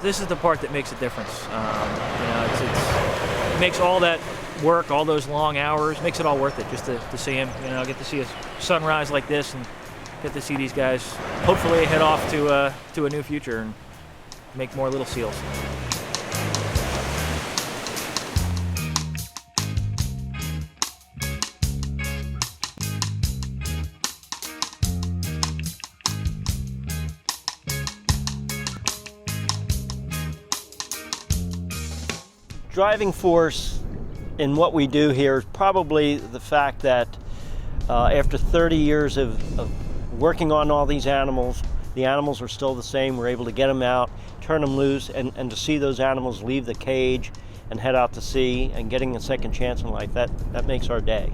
This is the part that makes a difference. It makes all that work, all those long hours, makes it all worth it just to see him. Get to see a sunrise like this and get to see these guys hopefully head off to a new future and make more little seals. Driving force in what we do here is probably the fact that after 30 years of working on all these animals, the animals are still the same. We're able to get them out, turn them loose, and to see those animals leave the cage and head out to sea and getting a second chance in life, that makes our day.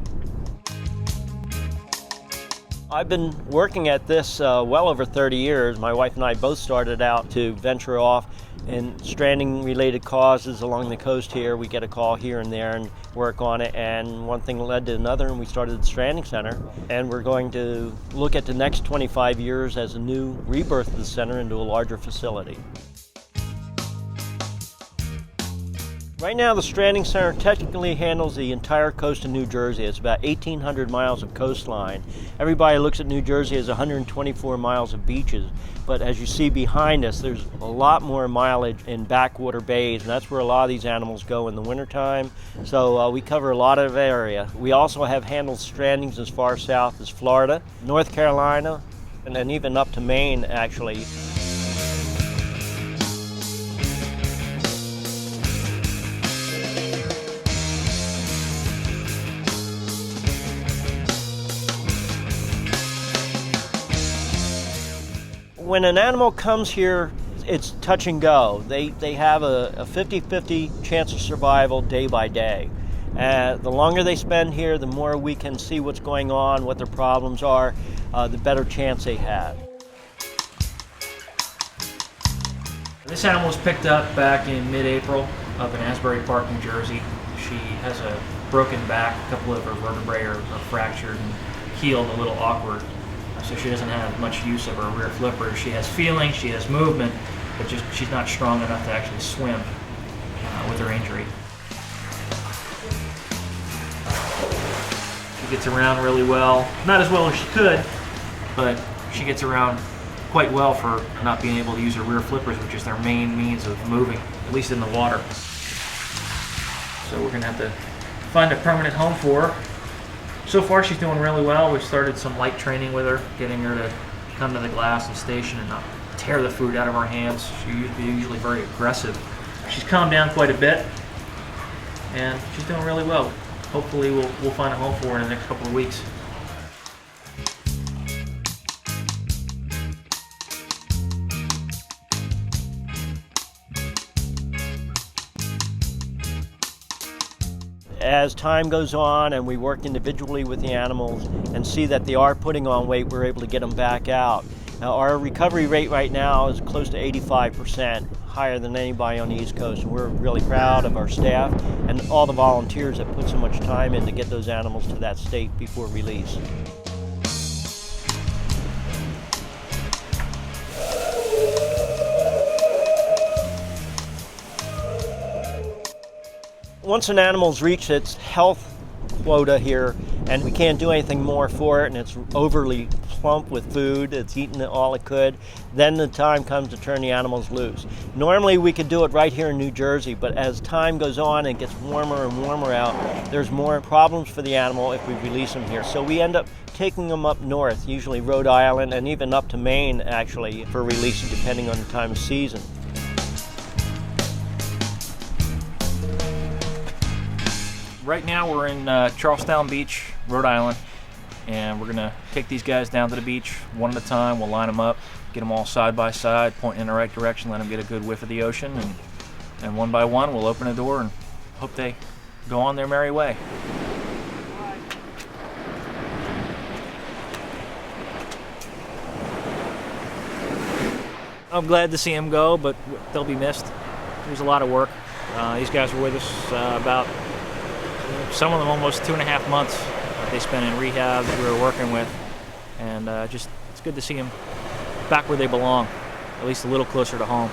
I've been working at this well over 30 years. My wife and I both started out to venture off in stranding related causes along the coast here. We get a call here and there and work on it, and one thing led to another, and we started the Stranding Center, and we're going to look at the next 25 years as a new rebirth of the center into a larger facility. Right now, the Stranding Center technically handles the entire coast of New Jersey. It's about 1,800 miles of coastline. Everybody looks at New Jersey as 124 miles of beaches, but as you see behind us, there's a lot more mileage in backwater bays, and that's where a lot of these animals go in the wintertime. So we cover a lot of area. We also have handled strandings as far south as Florida, North Carolina, and then even up to Maine, actually. When an animal comes here, it's touch and go. They have a 50-50 chance of survival day by day. The longer they spend here, the more we can see what's going on, what their problems are, the better chance they have. This animal was picked up back in mid-April up in Asbury Park, New Jersey. She has a broken back, a couple of her vertebrae are fractured and healed a little awkward. So she doesn't have much use of her rear flippers. She has feeling, she has movement, but she's not strong enough to actually swim with her injury. She gets around really well. Not as well as she could, but she gets around quite well for not being able to use her rear flippers, which is their main means of moving, at least in the water. So we're going to have to find a permanent home for her. So far she's doing really well. We've started some light training with her, getting her to come to the glass and station and not tear the food out of her hands. She's usually very aggressive. She's calmed down quite a bit, and she's doing really well. Hopefully we'll find a home for her in the next couple of weeks. As time goes on and we work individually with the animals and see that they are putting on weight, we're able to get them back out. Now, our recovery rate right now is close to 85%, higher than anybody on the East Coast. And we're really proud of our staff and all the volunteers that put so much time in to get those animals to that state before release. Once an animal's reached its health quota here and we can't do anything more for it and it's overly plump with food, it's eaten all it could, then the time comes to turn the animals loose. Normally we could do it right here in New Jersey, but as time goes on and it gets warmer and warmer out, there's more problems for the animal if we release them here. So we end up taking them up north, usually Rhode Island and even up to Maine actually for releasing depending on the time of season. Right now we're in Charlestown Beach, Rhode Island, and we're going to take these guys down to the beach one at a time. We'll line them up, get them all side by side, pointing in the right direction, let them get a good whiff of the ocean, and one by one we'll open a door and hope they go on their merry way. I'm glad to see them go, but they'll be missed. It was a lot of work. These guys were with us about some of them almost 2.5 months they spent in rehab that we were working with, and it's good to see them back where they belong, at least a little closer to home.